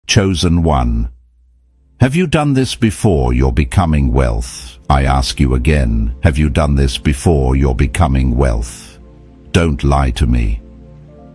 Chosen one. Have you done this before you're becoming wealth? I ask you again, have you done this before you're becoming wealth? Don't lie to me.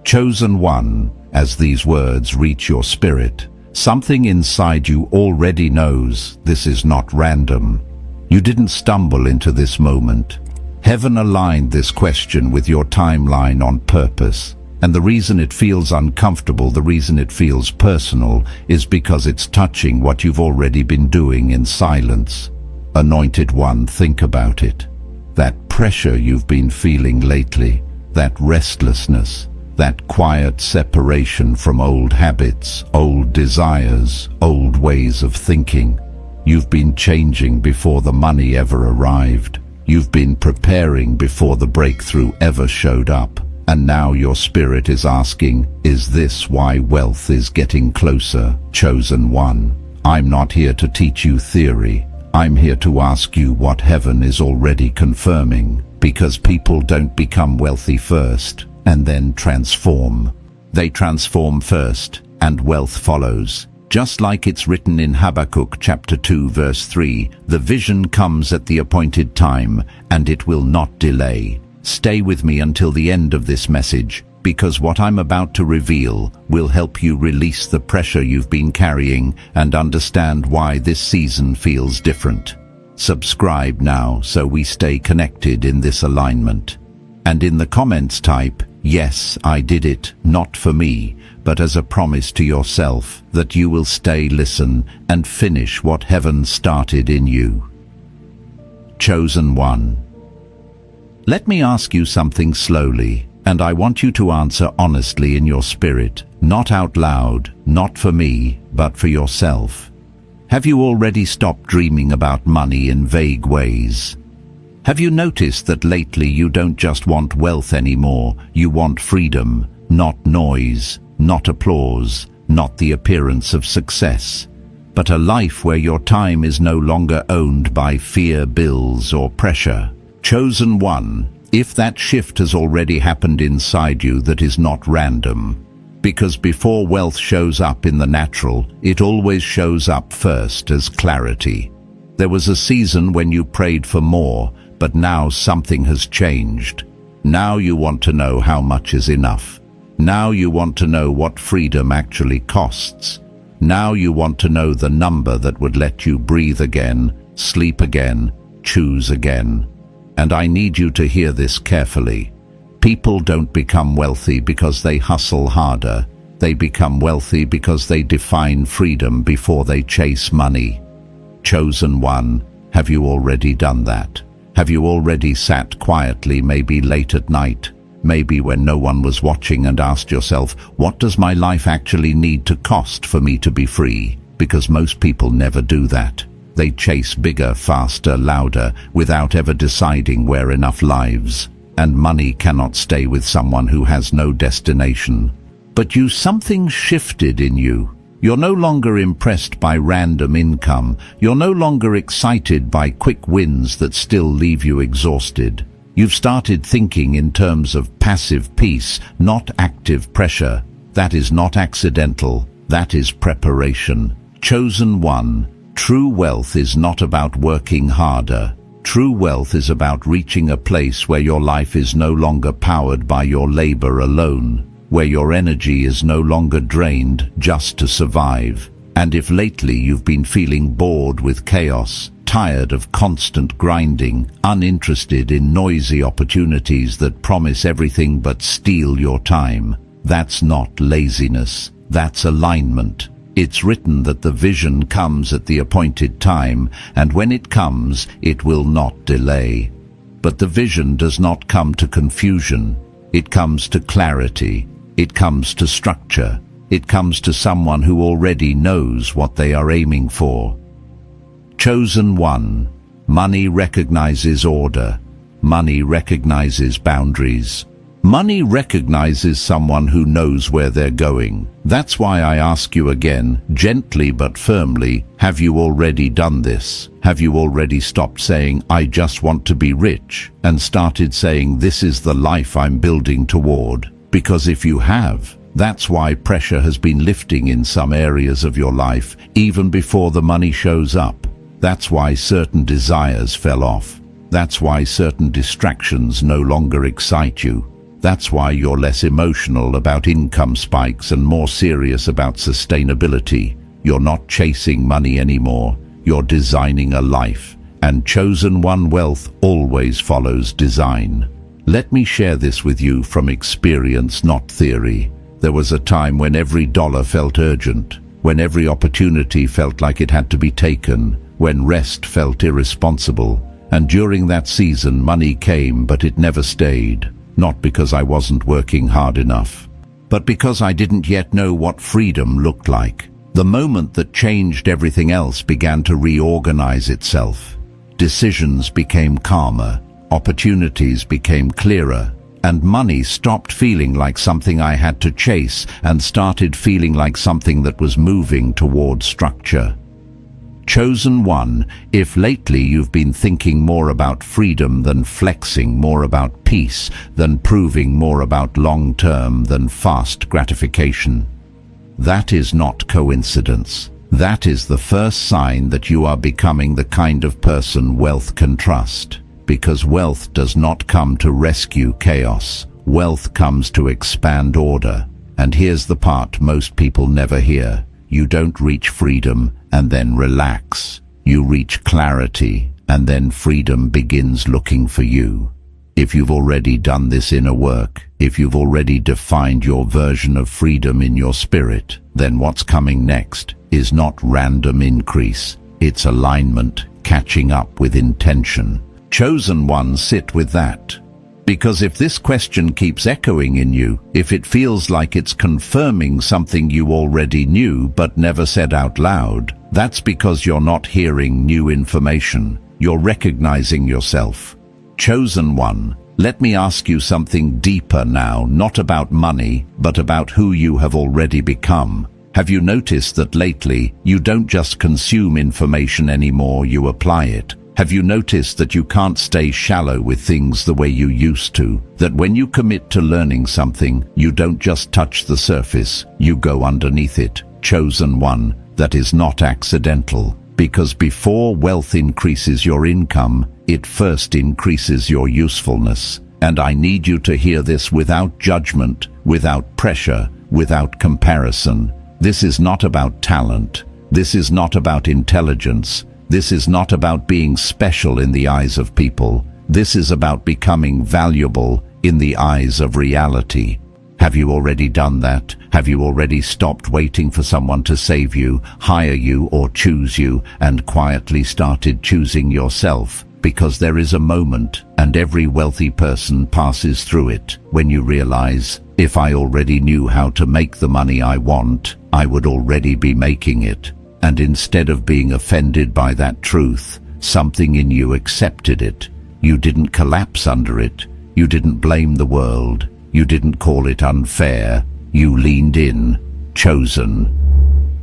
Chosen one, as these words reach your spirit, something inside you already knows this is not random. You didn't stumble into this moment. Heaven aligned this question with your timeline on purpose. And the reason it feels uncomfortable, the reason it feels personal, is because it's touching what you've already been doing in silence. Anointed one, think about it. That pressure you've been feeling lately, that restlessness, that quiet separation from old habits, old desires, old ways of thinking. You've been changing before the money ever arrived. You've been preparing before the breakthrough ever showed up. And now your spirit is asking, is this why wealth is getting closer? Chosen one, I'm not here to teach you theory. I'm here to ask you what heaven is already confirming, because people don't become wealthy first and then transform. They transform first, and wealth follows. Just like it's written in Habakkuk chapter 2 verse 3, the vision comes at the appointed time, and it will not delay. Stay with me until the end of this message, because what I'm about to reveal will help you release the pressure you've been carrying and understand why this season feels different. Subscribe now so we stay connected in this alignment. And in the comments type, yes, I did it, not for me, but as a promise to yourself that you will stay, listen, and finish what heaven started in you. Chosen one. Let me ask you something slowly, and I want you to answer honestly in your spirit, not out loud, not for me, but for yourself. Have you already stopped dreaming about money in vague ways? Have you noticed that lately you don't just want wealth anymore, you want freedom, not noise, not applause, not the appearance of success, but a life where your time is no longer owned by fear, bills, or pressure? Chosen one, if that shift has already happened inside you, that is not random. Because before wealth shows up in the natural, it always shows up first as clarity. There was a season when you prayed for more, but now something has changed. Now you want to know how much is enough. Now you want to know what freedom actually costs. Now you want to know the number that would let you breathe again, sleep again, choose again. And I need you to hear this carefully. People don't become wealthy because they hustle harder. They become wealthy because they define freedom before they chase money. Chosen one, have you already done that? Have you already sat quietly, maybe late at night, maybe when no one was watching, and asked yourself, what does my life actually need to cost for me to be free? Because most people never do that. They chase bigger, faster, louder, without ever deciding where enough lives. And money cannot stay with someone who has no destination. But something shifted in you. You're no longer impressed by random income. You're no longer excited by quick wins that still leave you exhausted. You've started thinking in terms of passive peace, not active pressure. That is not accidental. That is preparation. Chosen one, true wealth is not about working harder. True wealth is about reaching a place where your life is no longer powered by your labor alone, where your energy is no longer drained just to survive. And if lately you've been feeling bored with chaos, tired of constant grinding, uninterested in noisy opportunities that promise everything but steal your time, that's not laziness, that's alignment. It's written that the vision comes at the appointed time, and when it comes, it will not delay. But the vision does not come to confusion. It comes to clarity. It comes to structure. It comes to someone who already knows what they are aiming for. Chosen one, money recognizes order. Money recognizes boundaries. Money recognizes someone who knows where they're going. That's why I ask you again, gently but firmly, have you already done this? Have you already stopped saying, I just want to be rich, and started saying, this is the life I'm building toward? Because if you have, That's why pressure has been lifting in some areas of your life, even before the money shows up. That's why certain desires fell off. That's why certain distractions no longer excite you. That's why you're less emotional about income spikes and more serious about sustainability. You're not chasing money anymore. You're designing a life. And chosen one wealth always follows design. Let me share this with you from experience, not theory. There was a time when every dollar felt urgent, when every opportunity felt like it had to be taken, when rest felt irresponsible. And during that season, money came, but it never stayed. Not because I wasn't working hard enough, but because I didn't yet know what freedom looked like. The moment that changed everything else began to reorganize itself. Decisions became calmer, opportunities became clearer, and money stopped feeling like something I had to chase and started feeling like something that was moving toward structure. Chosen one, if lately you've been thinking more about freedom than flexing, more about peace than proving, more about long-term than fast gratification, that is not coincidence. That is the first sign that you are becoming the kind of person wealth can trust. Because wealth does not come to rescue chaos. Wealth comes to expand order. And here's the part most people never hear. You don't reach freedom and then relax. You reach clarity, and then freedom begins looking for you. If you've already done this inner work, if you've already defined your version of freedom in your spirit, then what's coming next is not random increase. It's alignment, catching up with intention. Chosen ones sit with that. Because if this question keeps echoing in you, if it feels like it's confirming something you already knew but never said out loud, that's because you're not hearing new information. You're recognizing yourself. Chosen one, let me ask you something deeper now, not about money, but about who you have already become. Have you noticed that lately, you don't just consume information anymore, you apply it? Have you noticed that you can't stay shallow with things the way you used to? That when you commit to learning something, you don't just touch the surface, you go underneath it. Chosen one, that is not accidental. Because before wealth increases your income, it first increases your usefulness. And I need you to hear this without judgment, without pressure, without comparison. This is not about talent. This is not about intelligence. This is not about being special in the eyes of people. This is about becoming valuable in the eyes of reality. Have you already done that? Have you already stopped waiting for someone to save you, hire you, or choose you, and quietly started choosing yourself? Because there is a moment, and every wealthy person passes through it, when you realize, if I already knew how to make the money I want, I would already be making it. And instead of being offended by that truth, something in you accepted it. You didn't collapse under it. You didn't blame the world. You didn't call it unfair. You leaned in. Chosen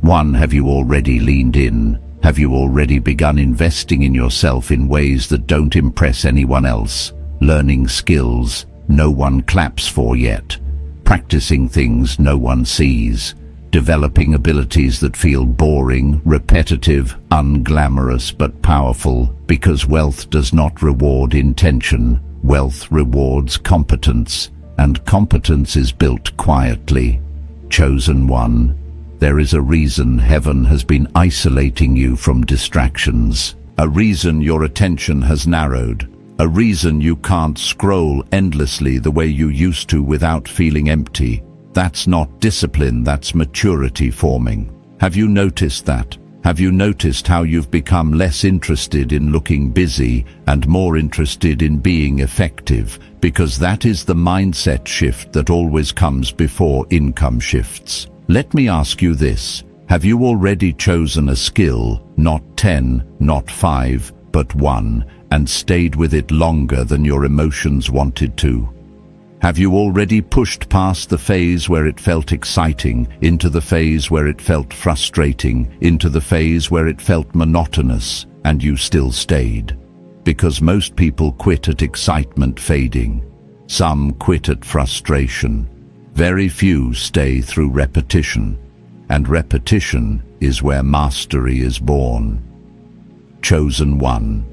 one, have you already leaned in? Have you already begun investing in yourself in ways that don't impress anyone else? Learning skills no one claps for yet. Practicing things no one sees. Developing abilities that feel boring, repetitive, unglamorous but powerful, because wealth does not reward intention. Wealth rewards competence, and competence is built quietly. Chosen one, there is a reason heaven has been isolating you from distractions, a reason your attention has narrowed, a reason you can't scroll endlessly the way you used to without feeling empty. That's not discipline, that's maturity forming. Have you noticed that? Have you noticed how you've become less interested in looking busy and more interested in being effective? Because that is the mindset shift that always comes before income shifts. Let me ask you this. Have you already chosen a skill, not 10, not 5, but 1, and stayed with it longer than your emotions wanted to? Have you already pushed past the phase where it felt exciting, into the phase where it felt frustrating, into the phase where it felt monotonous, and you still stayed? Because most people quit at excitement fading. Some quit at frustration. Very few stay through repetition, and repetition is where mastery is born. Chosen one.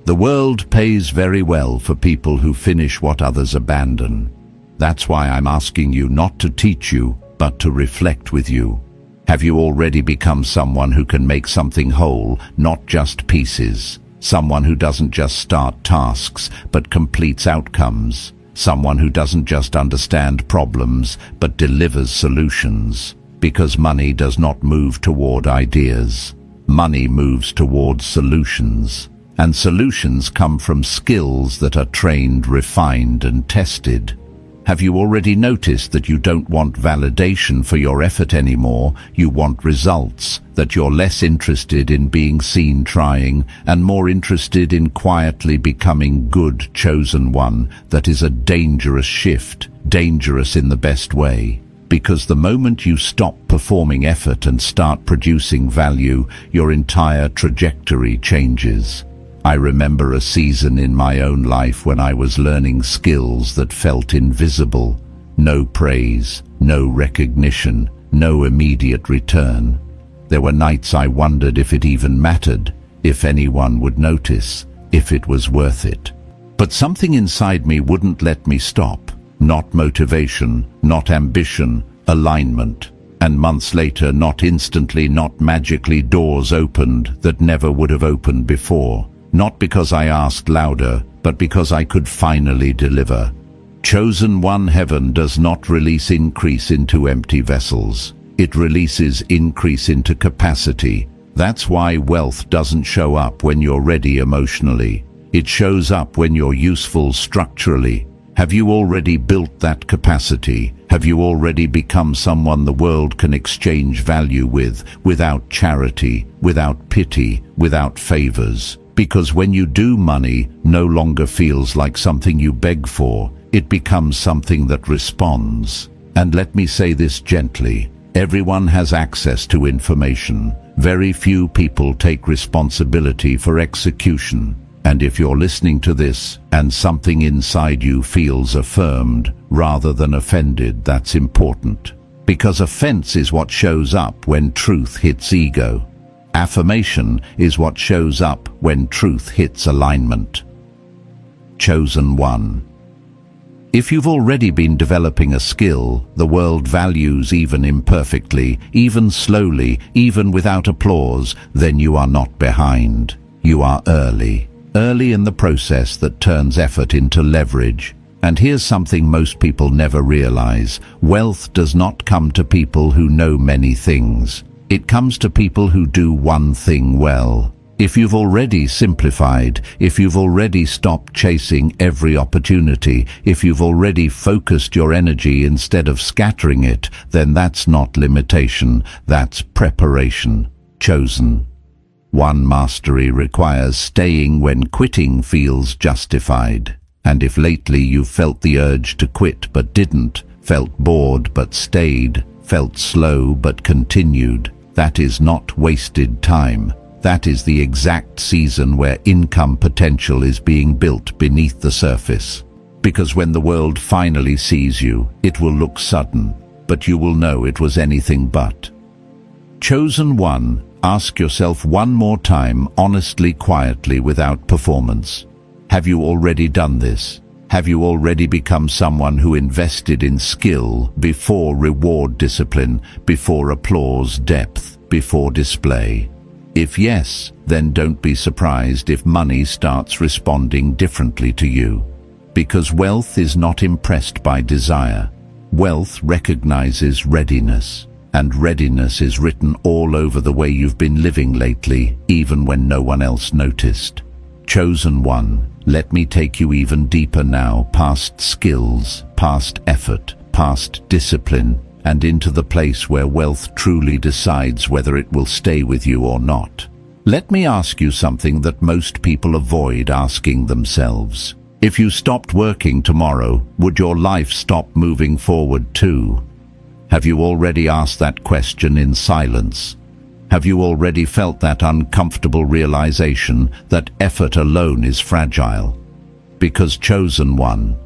The world pays very well for people who finish what others abandon. That's why I'm asking you not to teach you, but to reflect with you. Have you already become someone who can make something whole, not just pieces? Someone who doesn't just start tasks, but completes outcomes. Someone who doesn't just understand problems, but delivers solutions. Because money does not move toward ideas. Money moves towards solutions. And solutions come from skills that are trained, refined, and tested. Have you already noticed that you don't want validation for your effort anymore? You want results, that you're less interested in being seen trying and more interested in quietly becoming good, chosen one. That is a dangerous shift, dangerous in the best way. Because the moment you stop performing effort and start producing value, your entire trajectory changes. I remember a season in my own life when I was learning skills that felt invisible. No praise, no recognition, no immediate return. There were nights I wondered if it even mattered, if anyone would notice, if it was worth it. But something inside me wouldn't let me stop. Not motivation, not ambition, alignment. And months later, not instantly, not magically, doors opened that never would have opened before. Not because I asked louder, but because I could finally deliver. Chosen one. Heaven does not release increase into empty vessels. It releases increase into capacity. That's why wealth doesn't show up when you're ready emotionally. It shows up when you're useful structurally. Have you already built that capacity? Have you already become someone the world can exchange value with, without charity, without pity, without favors? Because when you do, money no longer feels like something you beg for. It becomes something that responds. And let me say this gently. Everyone has access to information. Very few people take responsibility for execution. And if you're listening to this and something inside you feels affirmed rather than offended, that's important. Because offense is what shows up when truth hits ego. Affirmation is what shows up when truth hits alignment. Chosen one. If you've already been developing a skill the world values, even imperfectly, even slowly, even without applause, then you are not behind. You are early. Early in the process that turns effort into leverage. And here's something most people never realize. Wealth does not come to people who know many things. It comes to people who do one thing well. If you've already simplified, if you've already stopped chasing every opportunity, if you've already focused your energy instead of scattering it, then that's not limitation, that's preparation. Chosen. One. Mastery requires staying when quitting feels justified. And if lately you've felt the urge to quit but didn't, felt bored but stayed, felt slow but continued, that is not wasted time. That is the exact season where income potential is being built beneath the surface. Because when the world finally sees you, it will look sudden, but you will know it was anything but. Chosen one. Ask yourself one more time, honestly, quietly, without performance. Have you already done this? Have you already become someone who invested in skill before reward, discipline, before applause, depth, before display? If yes, then don't be surprised if money starts responding differently to you. Because wealth is not impressed by desire. Wealth recognizes readiness. And readiness is written all over the way you've been living lately, even when no one else noticed. Chosen one. Let me take you even deeper now, past skills, past effort, past discipline, and into the place where wealth truly decides whether it will stay with you or not. Let me ask you something that most people avoid asking themselves. If you stopped working tomorrow, would your life stop moving forward too? Have you already asked that question in silence? Have you already felt that uncomfortable realization that effort alone is fragile? Because chosen one,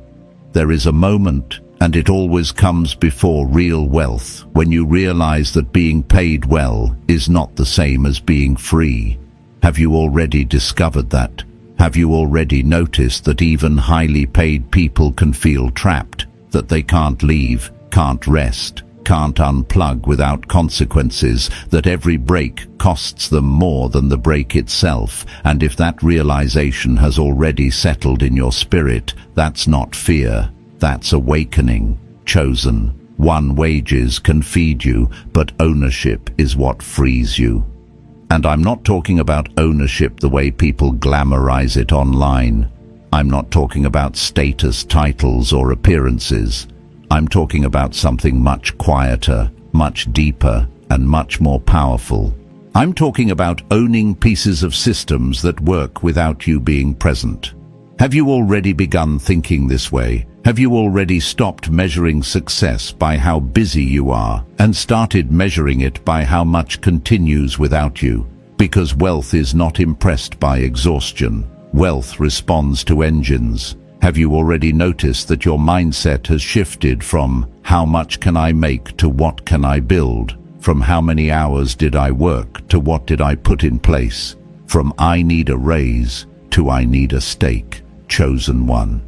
there is a moment, And it always comes before real wealth, when you realize that being paid well is not the same as being free. Have you already discovered that? Have you already noticed that even highly paid people can feel trapped, that they can't leave, can't rest, can't unplug without consequences, that every break costs them more than the break itself? And if that realization has already settled in your spirit, that's not fear, that's awakening. Chosen one wages can feed you, but ownership is what frees you. And I'm not talking about ownership the way people glamorize it online. I'm not talking about status, titles, or appearances. I'm talking about something much quieter, much deeper, and much more powerful. I'm talking about owning pieces of systems that work without you being present. Have you already begun thinking this way? Have you already stopped measuring success by how busy you are and started measuring it by how much continues without you? Because wealth is not impressed by exhaustion. Wealth responds to engines. Have you already noticed that your mindset has shifted from how much can I make to what can I build? From how many hours did I work to what did I put in place? From I need a raise to I need a stake. Chosen one.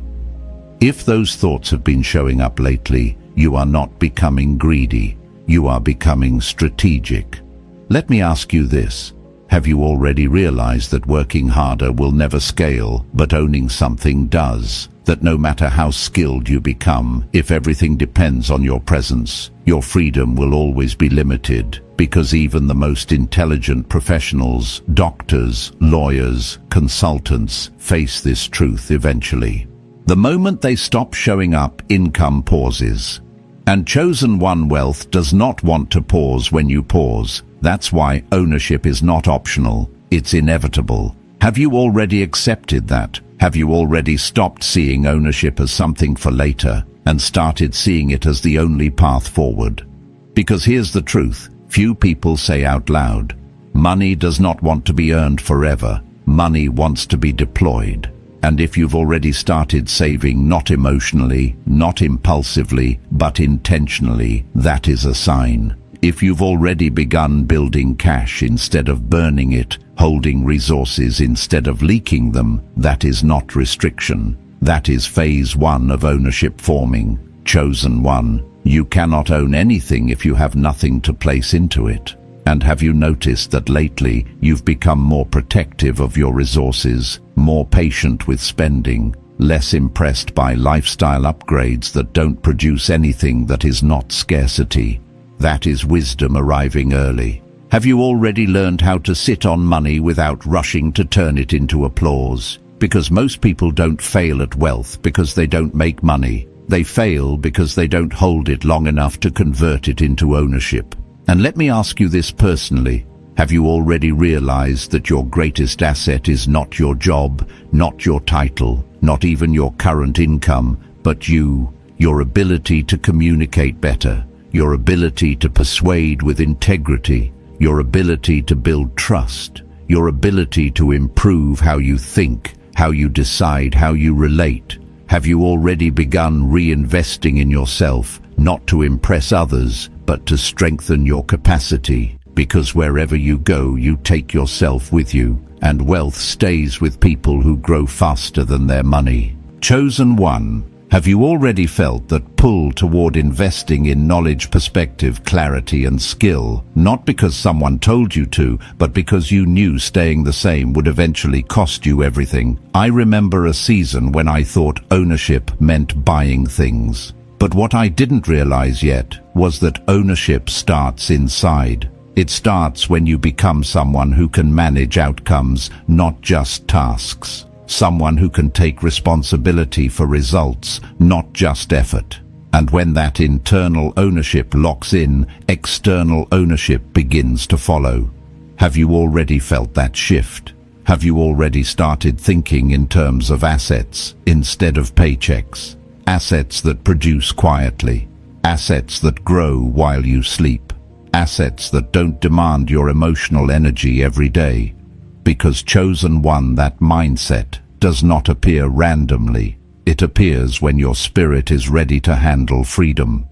If those thoughts have been showing up lately, you are not becoming greedy. You are becoming strategic. Let me ask you this. Have you already realized that working harder will never scale, but owning something does? That no matter how skilled you become, if everything depends on your presence, your freedom will always be limited, because even the most intelligent professionals, doctors, lawyers, consultants, face this truth eventually. The moment they stop showing up, income pauses. And chosen one wealth does not want to pause when you pause. That's why ownership is not optional, it's inevitable. Have you already accepted that? Have you already stopped seeing ownership as something for later and started seeing it as the only path forward? Because here's the truth, few people say out loud, money does not want to be earned forever, money wants to be deployed. And if you've already started saving, not emotionally, not impulsively, but intentionally, that is a sign. If you've already begun building cash instead of burning it, holding resources instead of leaking them, that is not restriction. That is phase 1 of ownership forming. Chosen one. You cannot own anything if you have nothing to place into it. And have you noticed that lately you've become more protective of your resources, more patient with spending, less impressed by lifestyle upgrades that don't produce anything that is not scarcity? That is wisdom arriving early. Have you already learned how to sit on money without rushing to turn it into applause? Because most people don't fail at wealth because they don't make money. They fail because they don't hold it long enough to convert it into ownership. And let me ask you this personally. Have you already realized that your greatest asset is not your job, not your title, not even your current income, but you, your ability to communicate better, your ability to persuade with integrity, your ability to build trust, your ability to improve how you think, how you decide, how you relate? Have you already begun reinvesting in yourself, not to impress others, but to strengthen your capacity? Because wherever you go, you take yourself with you, and wealth stays with people who grow faster than their money. Chosen one. Have you already felt that pull toward investing in knowledge, perspective, clarity, and skill, not because someone told you to, but because you knew staying the same would eventually cost you everything? I remember a season when I thought ownership meant buying things. But what I didn't realize yet was that ownership starts inside. It starts when you become someone who can manage outcomes, not just tasks. Someone who can take responsibility for results, not just effort. And when that internal ownership locks in, external ownership begins to follow. Have you already felt that shift? Have you already started thinking in terms of assets instead of paychecks? Assets that produce quietly. Assets that grow while you sleep. Assets that don't demand your emotional energy every day. Because chosen one, that mindset does not appear randomly. It appears when your spirit is ready to handle freedom.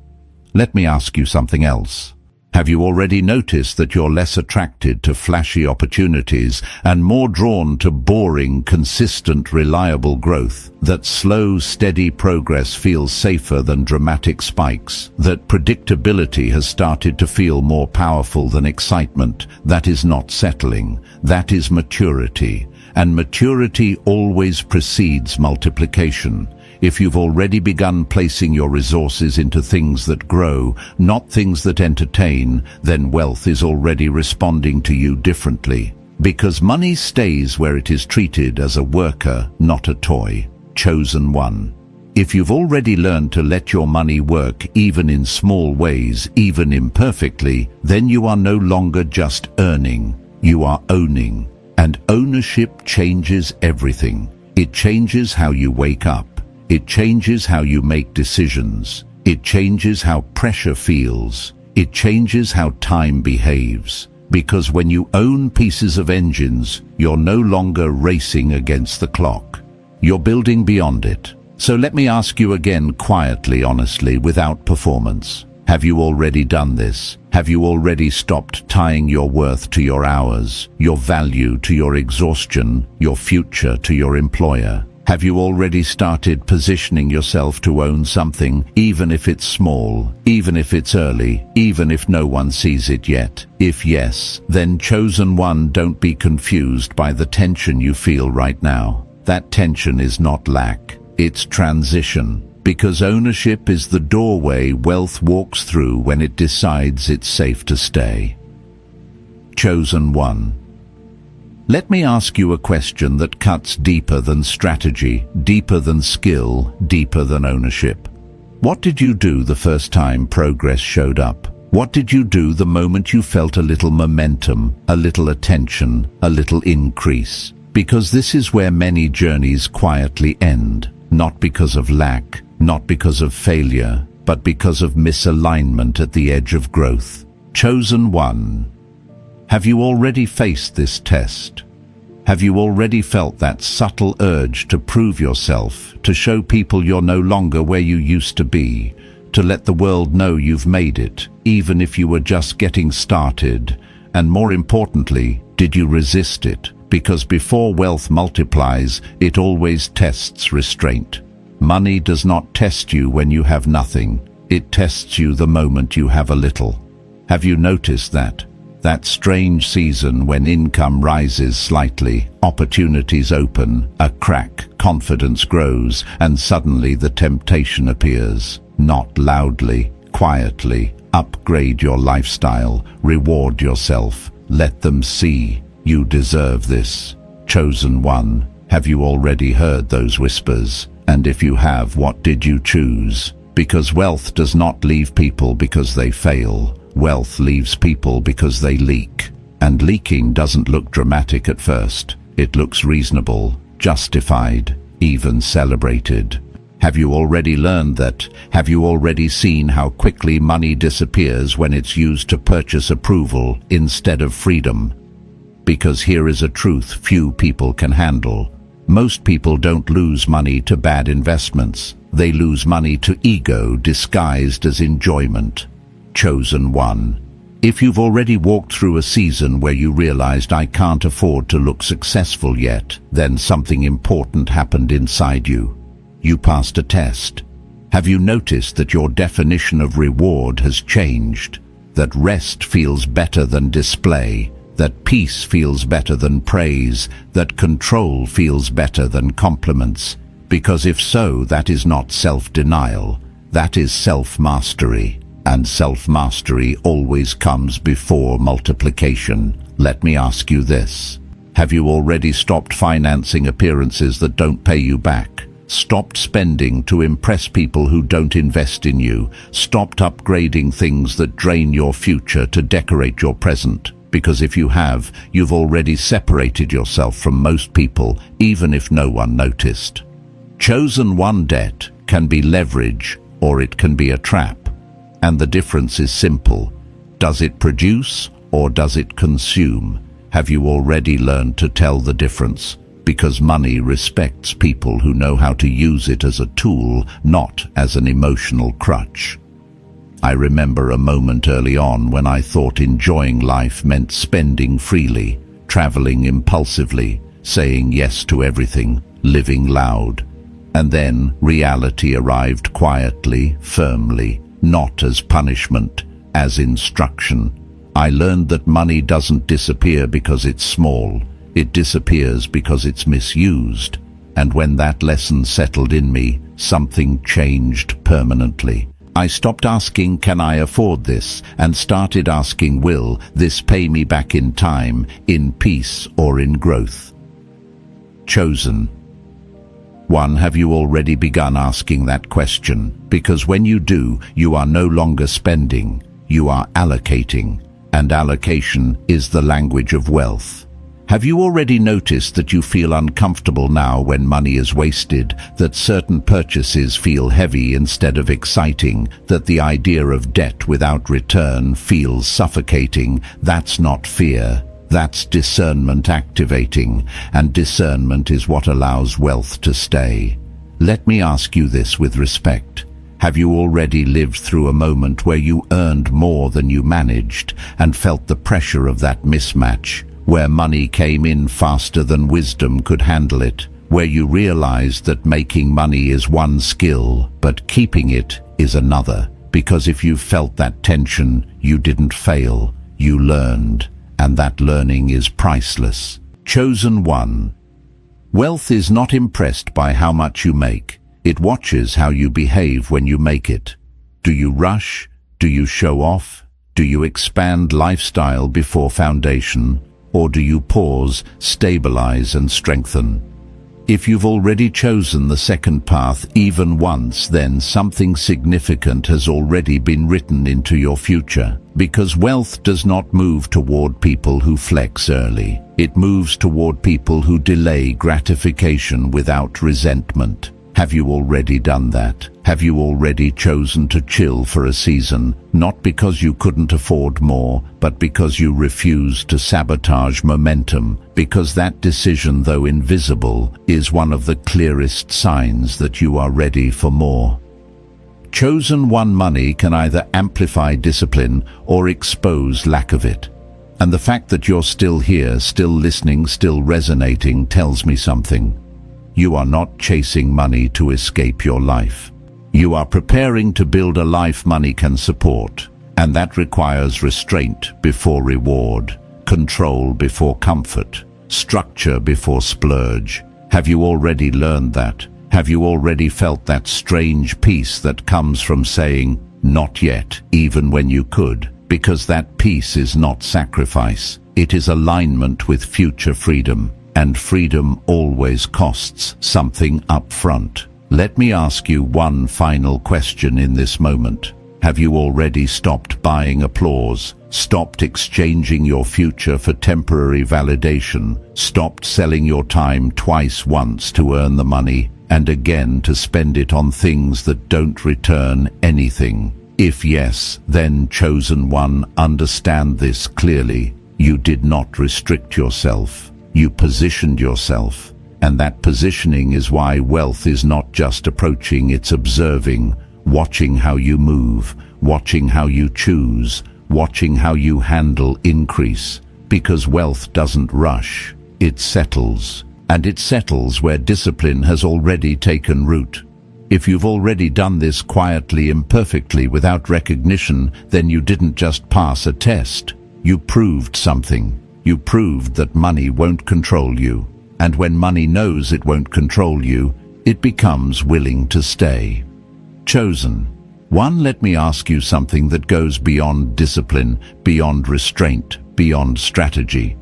Let me ask you something else. Have you already noticed that you're less attracted to flashy opportunities and more drawn to boring, consistent, reliable growth? That slow, steady progress feels safer than dramatic spikes? That predictability has started to feel more powerful than excitement? That is not settling. That is maturity. And maturity always precedes multiplication. If you've already begun placing your resources into things that grow, not things that entertain, then wealth is already responding to you differently. Because money stays where it is treated as a worker, not a toy. Chosen one. If you've already learned to let your money work even in small ways, even imperfectly, then you are no longer just earning, you are owning. And ownership changes everything. It changes how you wake up. It changes how you make decisions. It changes how pressure feels. It changes how time behaves. Because when you own pieces of engines, you're no longer racing against the clock. You're building beyond it. So let me ask you again quietly, honestly, without performance. Have you already done this? Have you already stopped tying your worth to your hours, your value to your exhaustion, your future to your employer? Have you already started positioning yourself to own something, even if it's small, even if it's early, even if no one sees it yet? If yes, then chosen one, don't be confused by the tension you feel right now. That tension is not lack, it's transition. Because ownership is the doorway wealth walks through when it decides it's safe to stay. Chosen one. Let me ask you a question that cuts deeper than strategy, deeper than skill, deeper than ownership. What did you do the first time progress showed up? What did you do the moment you felt a little momentum, a little attention, a little increase? Because this is where many journeys quietly end, not because of lack, not because of failure, but because of misalignment at the edge of growth. Chosen one. Have you already faced this test? Have you already felt that subtle urge to prove yourself, to show people you're no longer where you used to be, to let the world know you've made it, even if you were just getting started? And more importantly, did you resist it? Because before wealth multiplies, it always tests restraint. Money does not test you when you have nothing. It tests you the moment you have a little. Have you noticed that? That strange season when income rises slightly, opportunities open, a crack, confidence grows, and suddenly the temptation appears. Not loudly, quietly. Upgrade your lifestyle, reward yourself, let them see. You deserve this. Chosen one. Have you already heard those whispers? And if you have, what did you choose? Because wealth does not leave people because they fail. Wealth leaves people because they leak. And leaking doesn't look dramatic at first. It looks reasonable, justified, even celebrated. Have you already learned that? Have you already seen how quickly money disappears when it's used to purchase approval instead of freedom? Because here is a truth few people can handle. Most people don't lose money to bad investments. They lose money to ego disguised as enjoyment. Chosen one. If you've already walked through a season where you realized I can't afford to look successful yet, then something important happened inside you. You passed a test. Have you noticed that your definition of reward has changed? That rest feels better than display? That peace feels better than praise? That control feels better than compliments? Because if so, that is not self-denial. That is self-mastery. And self-mastery always comes before multiplication. Let me ask you this. Have you already stopped financing appearances that don't pay you back? Stopped spending to impress people who don't invest in you? Stopped upgrading things that drain your future to decorate your present? Because if you have, you've already separated yourself from most people, even if no one noticed. Chosen one. Debt can be leverage, or it can be a trap. And the difference is simple. Does it produce or does it consume? Have you already learned to tell the difference? because money respects people who know how to use it as a tool, not as an emotional crutch. I remember a moment early on when I thought enjoying life meant spending freely, traveling impulsively, saying yes to everything, living loud. And then reality arrived quietly, firmly, not as punishment, as instruction. I learned that money doesn't disappear because it's small. It disappears because it's misused. And when that lesson settled in me, something changed permanently. I stopped asking, can I afford this? And started asking, will this pay me back in time, in peace, or in growth? Chosen. 1. Have you already begun asking that question? Because when you do, you are no longer spending, you are allocating. And allocation is the language of wealth. Have you already noticed that you feel uncomfortable now when money is wasted, that certain purchases feel heavy instead of exciting, that the idea of debt without return feels suffocating? That's not fear. That's discernment activating, and discernment is what allows wealth to stay. Let me ask you this with respect. Have you already lived through a moment where you earned more than you managed and felt the pressure of that mismatch? Where money came in faster than wisdom could handle it, where you realized that making money is one skill, but keeping it is another. Because if you felt that tension, you didn't fail, you learned, and that learning is priceless. Chosen 1. Wealth is not impressed by how much you make. It watches how you behave when you make it. Do you rush? Do you show off? Do you expand lifestyle before foundation? Or do you pause, stabilize, and strengthen? If you've already chosen the second path even once, then something significant has already been written into your future. Because wealth does not move toward people who flex early. It moves toward people who delay gratification without resentment. Have you already done that? Have you already chosen to chill for a season, not because you couldn't afford more, but because you refused to sabotage momentum? Because that decision, though invisible, is one of the clearest signs that you are ready for more. Chosen 1 money can either amplify discipline or expose lack of it. And the fact that you're still here, still listening, still resonating tells me something. You are not chasing money to escape your life. You are preparing to build a life money can support, and that requires restraint before reward, control before comfort, structure before splurge. Have you already learned that? Have you already felt that strange peace that comes from saying, not yet, even when you could? Because that peace is not sacrifice. It is alignment with future freedom. And freedom always costs something up front. Let me ask you one final question in this moment. Have you already stopped buying applause? Stopped exchanging your future for temporary validation? Stopped selling your time twice, once to earn the money, and again to spend it on things that don't return anything? If yes, then chosen 1, understand this clearly. You did not restrict yourself. You positioned yourself, and that positioning is why wealth is not just approaching, it's observing, watching how you move, watching how you choose, watching how you handle increase. Because wealth doesn't rush, it settles, and it settles where discipline has already taken root. If you've already done this quietly, imperfectly, without recognition, then you didn't just pass a test. You proved something. You proved that money won't control you, and when money knows it won't control you, it becomes willing to stay. Chosen 1, let me ask you something that goes beyond discipline, beyond restraint, beyond strategy.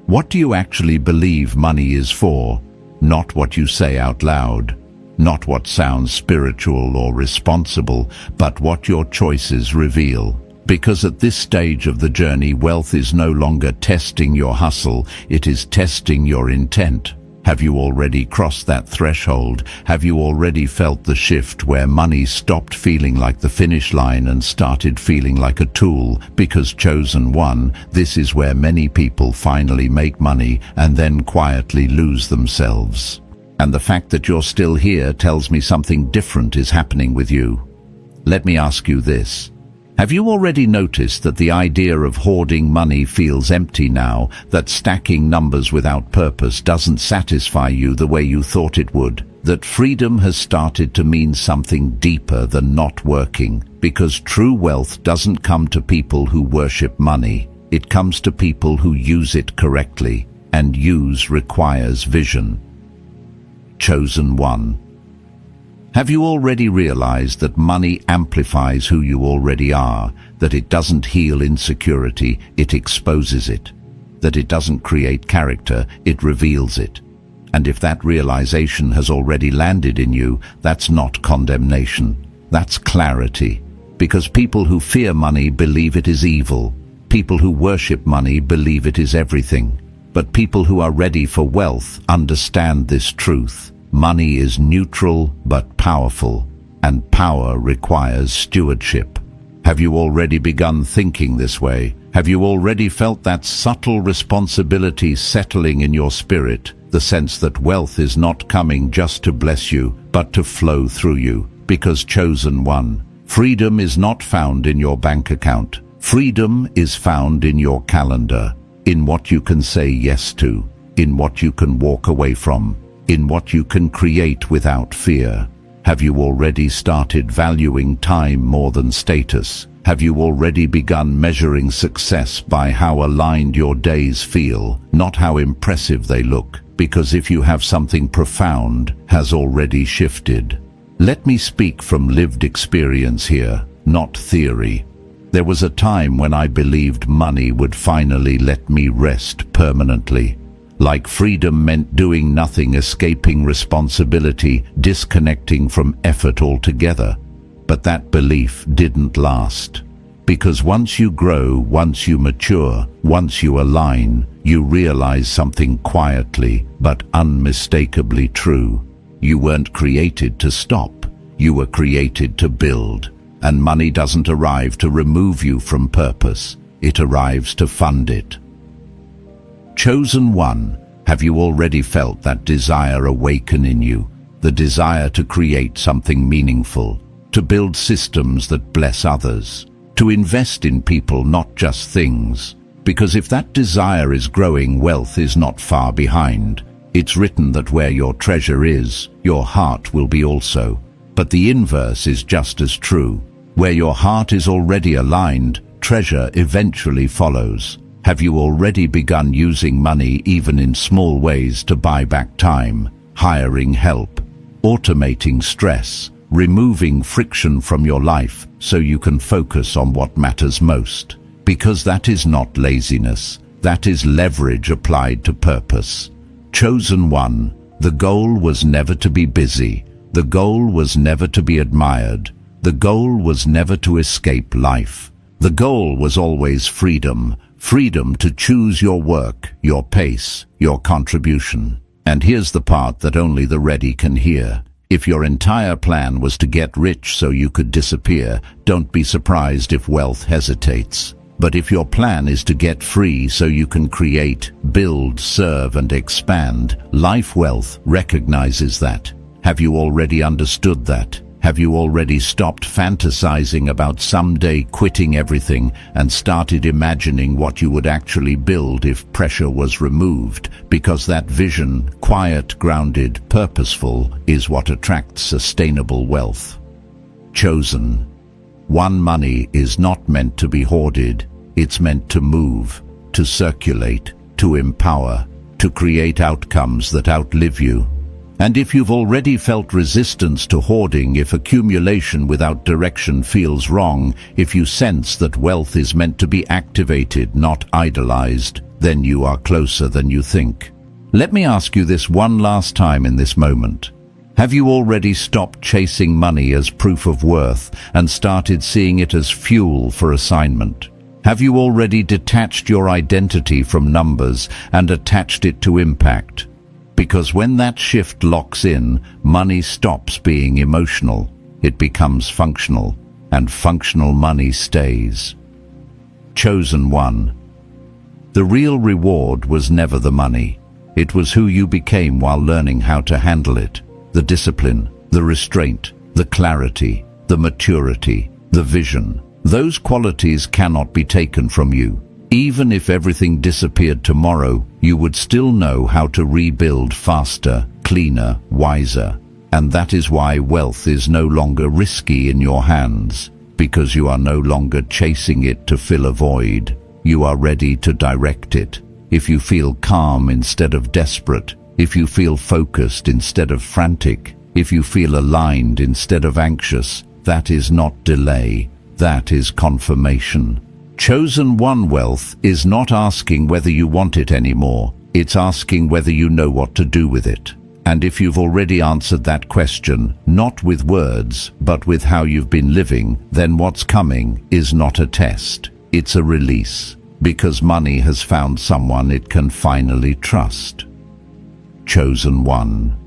What do you actually believe money is for? Not what you say out loud, not what sounds spiritual or responsible, but what your choices reveal. Because at this stage of the journey, wealth is no longer testing your hustle, it is testing your intent. Have you already crossed that threshold? Have you already felt the shift where money stopped feeling like the finish line and started feeling like a tool? Because chosen one, this is where many people finally make money and then quietly lose themselves. And the fact that you're still here tells me something different is happening with you. Let me ask you this. Have you already noticed that the idea of hoarding money feels empty now, that stacking numbers without purpose doesn't satisfy you the way you thought it would? That freedom has started to mean something deeper than not working, because true wealth doesn't come to people who worship money. It comes to people who use it correctly, and use requires vision. Chosen one. Have you already realized that money amplifies who you already are, that it doesn't heal insecurity, it exposes it, that it doesn't create character, it reveals it? And if that realization has already landed in you, that's not condemnation, that's clarity. Because people who fear money believe it is evil. People who worship money believe it is everything. But people who are ready for wealth understand this truth. Money is neutral but powerful, and power requires stewardship. Have you already begun thinking this way? Have you already felt that subtle responsibility settling in your spirit? The sense that wealth is not coming just to bless you, but to flow through you. Because chosen one, freedom is not found in your bank account. Freedom is found in your calendar, in what you can say yes to, in what you can walk away from, in what you can create without fear. Have you already started valuing time more than status? Have you already begun measuring success by how aligned your days feel, not how impressive they look? Because if you have something profound has already shifted. Let me speak from lived experience here, not theory. There was a time when I believed money would finally let me rest permanently. Like freedom meant doing nothing, escaping responsibility, disconnecting from effort altogether. But that belief didn't last. Because once you grow, once you mature, once you align, you realize something quietly but unmistakably true. You weren't created to stop. You were created to build. And money doesn't arrive to remove you from purpose. It arrives to fund it. Chosen one, have you already felt that desire awaken in you? The desire to create something meaningful, to build systems that bless others, to invest in people, not just things. Because if that desire is growing, wealth is not far behind. It's written that where your treasure is, your heart will be also. But the inverse is just as true. Where your heart is already aligned, treasure eventually follows. Have you already begun using money even in small ways to buy back time, hiring help, automating stress, removing friction from your life so you can focus on what matters most? Because that is not laziness, that is leverage applied to purpose. Chosen one, the goal was never to be busy, the goal was never to be admired, the goal was never to escape life. The goal was always freedom. Freedom to choose your work, your pace, your contribution. And here's the part that only the ready can hear. If your entire plan was to get rich so you could disappear, don't be surprised if wealth hesitates. But if your plan is to get free so you can create, build, serve, and expand, life wealth recognizes that. Have you already understood that? Have you already stopped fantasizing about someday quitting everything and started imagining what you would actually build if pressure was removed? Because that vision, quiet, grounded, purposeful, is what attracts sustainable wealth. Chosen one, money is not meant to be hoarded. It's meant to move, to circulate, to empower, to create outcomes that outlive you. And if you've already felt resistance to hoarding, if accumulation without direction feels wrong, if you sense that wealth is meant to be activated, not idolized, then you are closer than you think. Let me ask you this one last time in this moment. Have you already stopped chasing money as proof of worth and started seeing it as fuel for assignment? Have you already detached your identity from numbers and attached it to impact? Because when that shift locks in, money stops being emotional. It becomes functional, and functional money stays. Chosen one. The real reward was never the money. It was who you became while learning how to handle it. The discipline, the restraint, the clarity, the maturity, the vision. Those qualities cannot be taken from you. Even if everything disappeared tomorrow, you would still know how to rebuild faster, cleaner, wiser. And that is why wealth is no longer risky in your hands, because you are no longer chasing it to fill a void. You are ready to direct it. If you feel calm instead of desperate, if you feel focused instead of frantic, if you feel aligned instead of anxious, that is not delay, that is confirmation. Chosen one wealth is not asking whether you want it anymore, it's asking whether you know what to do with it. And if you've already answered that question, not with words, but with how you've been living, then what's coming is not a test, it's a release. Because money has found someone it can finally trust. Chosen one.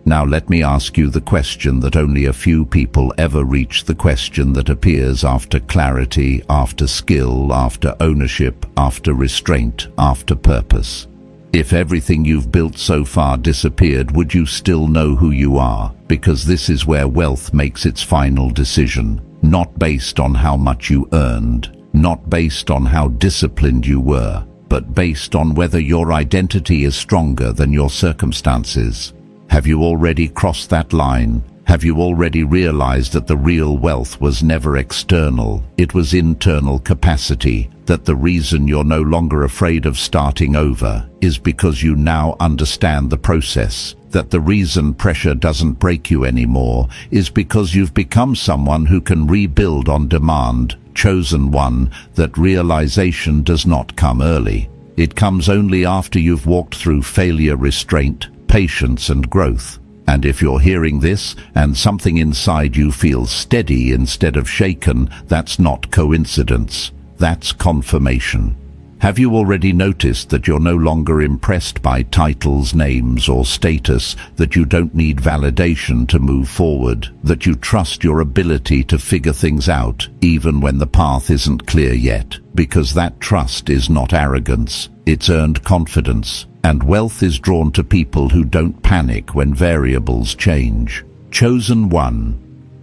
Now let me ask you the question that only a few people ever reach, the question that appears after clarity, after skill, after ownership, after restraint, after purpose. If everything you've built so far disappeared, would you still know who you are? Because this is where wealth makes its final decision, not based on how much you earned, not based on how disciplined you were, but based on whether your identity is stronger than your circumstances. Have you already crossed that line? Have you already realized that the real wealth was never external, it was internal capacity, that the reason you're no longer afraid of starting over is because you now understand the process, that the reason pressure doesn't break you anymore is because you've become someone who can rebuild on demand. Chosen one, that realization does not come early. It comes only after you've walked through failure, restraint, patience and growth. And if you're hearing this and something inside you feels steady instead of shaken, that's not coincidence, that's confirmation. Have you already noticed that you're no longer impressed by titles, names or status, that you don't need validation to move forward, that you trust your ability to figure things out even when the path isn't clear yet? Because that trust is not arrogance, it's earned confidence. And wealth is drawn to people who don't panic when variables change. Chosen one.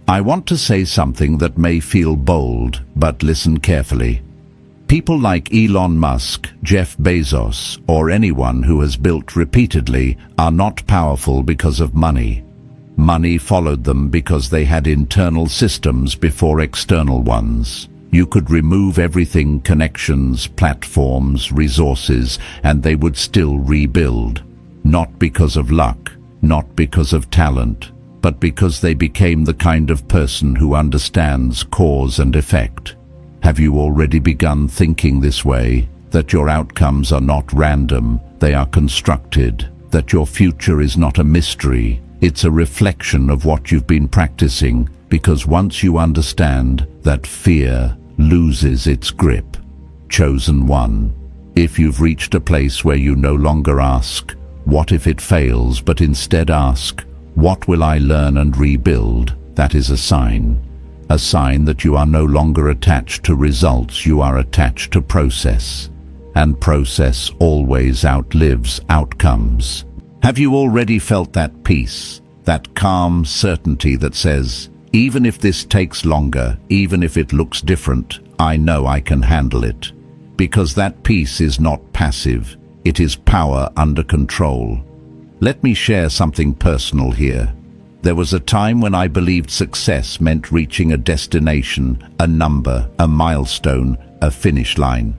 I want to say something that may feel bold, but listen carefully. People like Elon Musk, Jeff Bezos, or anyone who has built repeatedly are not powerful because of money. Money followed them because they had internal systems before external ones. You could remove everything, connections, platforms, resources, and they would still rebuild. Not because of luck, not because of talent, but because they became the kind of person who understands cause and effect. Have you already begun thinking this way? That your outcomes are not random, they are constructed. That your future is not a mystery, it's a reflection of what you've been practicing. Because once you understand, that fear loses its grip. Chosen one. If you've reached a place where you no longer ask, what if it fails, but instead ask, what will I learn and rebuild? That is a sign. A sign that you are no longer attached to results, you are attached to process. And process always outlives outcomes. Have you already felt that peace, that calm certainty that says, even if this takes longer, even if it looks different, I know I can handle it? Because that peace is not passive, it is power under control. Let me share something personal here. There was a time when I believed success meant reaching a destination, a number, a milestone, a finish line.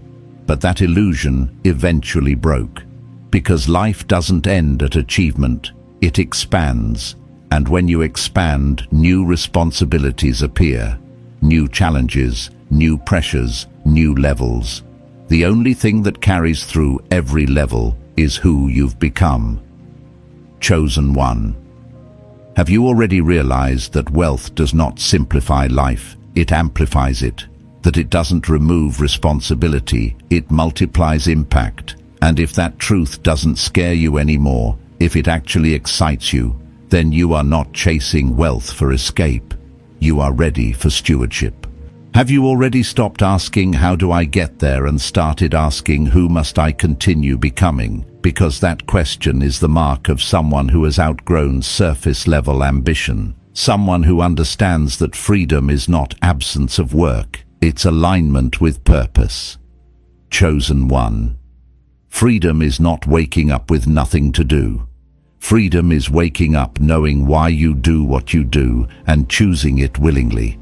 But that illusion eventually broke. Because life doesn't end at achievement, it expands. And when you expand, new responsibilities appear. New challenges, new pressures, new levels. The only thing that carries through every level is who you've become. Chosen one. Have you already realized that wealth does not simplify life, it amplifies it? That it doesn't remove responsibility, it multiplies impact? And if that truth doesn't scare you anymore, if it actually excites you, then you are not chasing wealth for escape. You are ready for stewardship. Have you already stopped asking, how do I get there, and started asking, who must I continue becoming? Because that question is the mark of someone who has outgrown surface-level ambition. Someone who understands that freedom is not absence of work, it's alignment with purpose. Chosen one. Freedom is not waking up with nothing to do. Freedom is waking up knowing why you do what you do and choosing it willingly.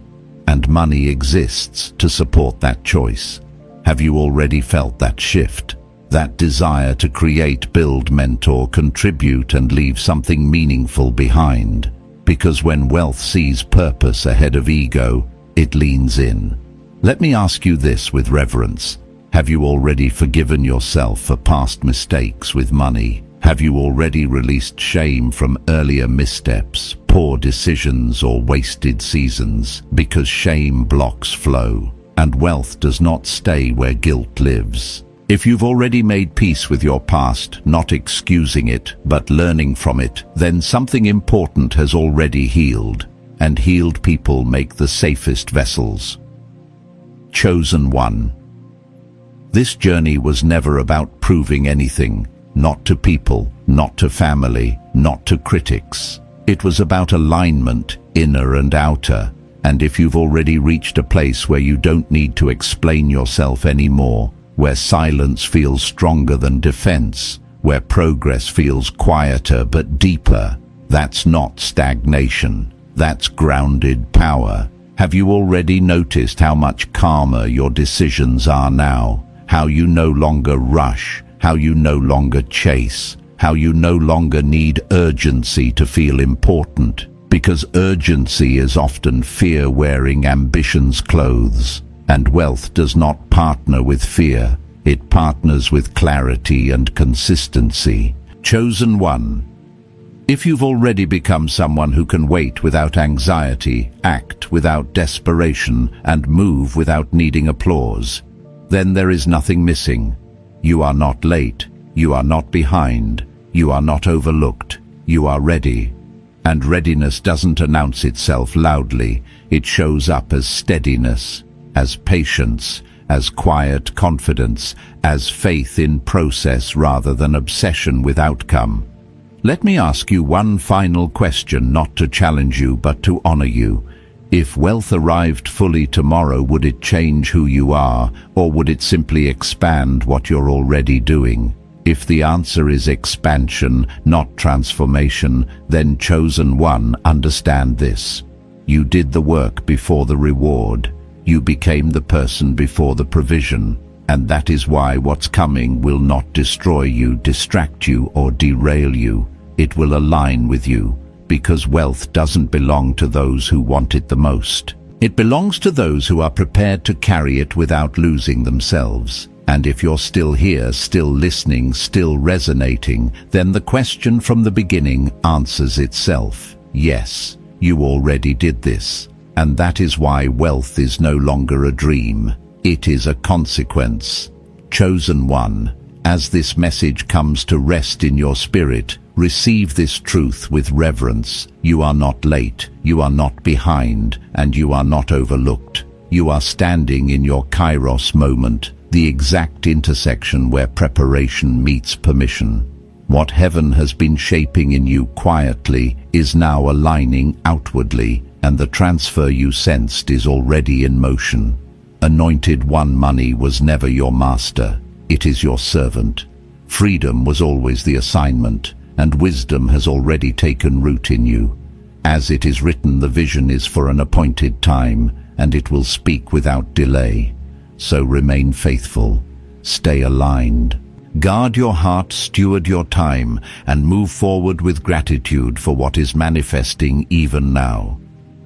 And money exists to support that choice. Have you already felt that shift? That desire to create, build, mentor, contribute, and leave something meaningful behind? Because when wealth sees purpose ahead of ego, it leans in. Let me ask you this with reverence. Have you already forgiven yourself for past mistakes with money? Have you already released shame from earlier missteps, poor decisions, or wasted seasons? Because shame blocks flow, and wealth does not stay where guilt lives. If you've already made peace with your past, not excusing it, but learning from it, then something important has already healed, and healed people make the safest vessels. Chosen one. This journey was never about proving anything. Not to people, not to family, not to critics. It was about alignment, inner and outer. And if you've already reached a place where you don't need to explain yourself anymore, where silence feels stronger than defense, where progress feels quieter but deeper, that's not stagnation. That's grounded power. Have you already noticed how much calmer your decisions are now? How you no longer rush? How you no longer chase, how you no longer need urgency to feel important, because urgency is often fear wearing ambition's clothes, and wealth does not partner with fear, it partners with clarity and consistency. Chosen one. If you've already become someone who can wait without anxiety, act without desperation, and move without needing applause, then there is nothing missing. You are not late, you are not behind, you are not overlooked, you are ready. And readiness doesn't announce itself loudly, it shows up as steadiness, as patience, as quiet confidence, as faith in process rather than obsession with outcome. Let me ask you one final question, not to challenge you but to honor you. If wealth arrived fully tomorrow, would it change who you are, or would it simply expand what you're already doing? If the answer is expansion, not transformation, then chosen one, understand this. You did the work before the reward. You became the person before the provision. And that is why what's coming will not destroy you, distract you, or derail you. It will align with you. Because wealth doesn't belong to those who want it the most. It belongs to those who are prepared to carry it without losing themselves. And if you're still here, still listening, still resonating, then the question from the beginning answers itself. Yes, you already did this. And that is why wealth is no longer a dream. It is a consequence. Chosen one, as this message comes to rest in your spirit, receive this truth with reverence. You are not late, you are not behind, and you are not overlooked. You are standing in your Kairos moment, the exact intersection where preparation meets permission. What heaven has been shaping in you quietly is now aligning outwardly, and the transfer you sensed is already in motion. Anointed one, money was never your master, it is your servant. Freedom was always the assignment, and wisdom has already taken root in you. As it is written, the vision is for an appointed time, and it will speak without delay. So remain faithful, stay aligned. Guard your heart, steward your time, and move forward with gratitude for what is manifesting even now.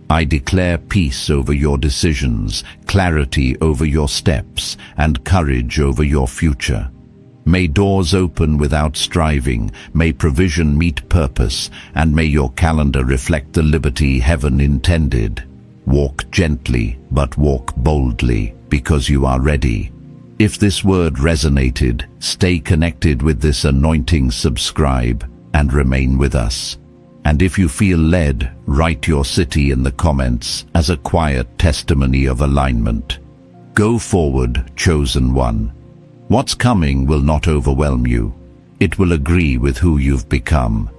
I declare peace over your decisions, clarity over your steps, and courage over your future. May doors open without striving, may provision meet purpose, and may your calendar reflect the liberty heaven intended. Walk gently, but walk boldly, because you are ready. If this word resonated, stay connected with this anointing, subscribe, and remain with us. And if you feel led, write your city in the comments as a quiet testimony of alignment. Go forward, chosen one. What's coming will not overwhelm you. It will agree with who you've become.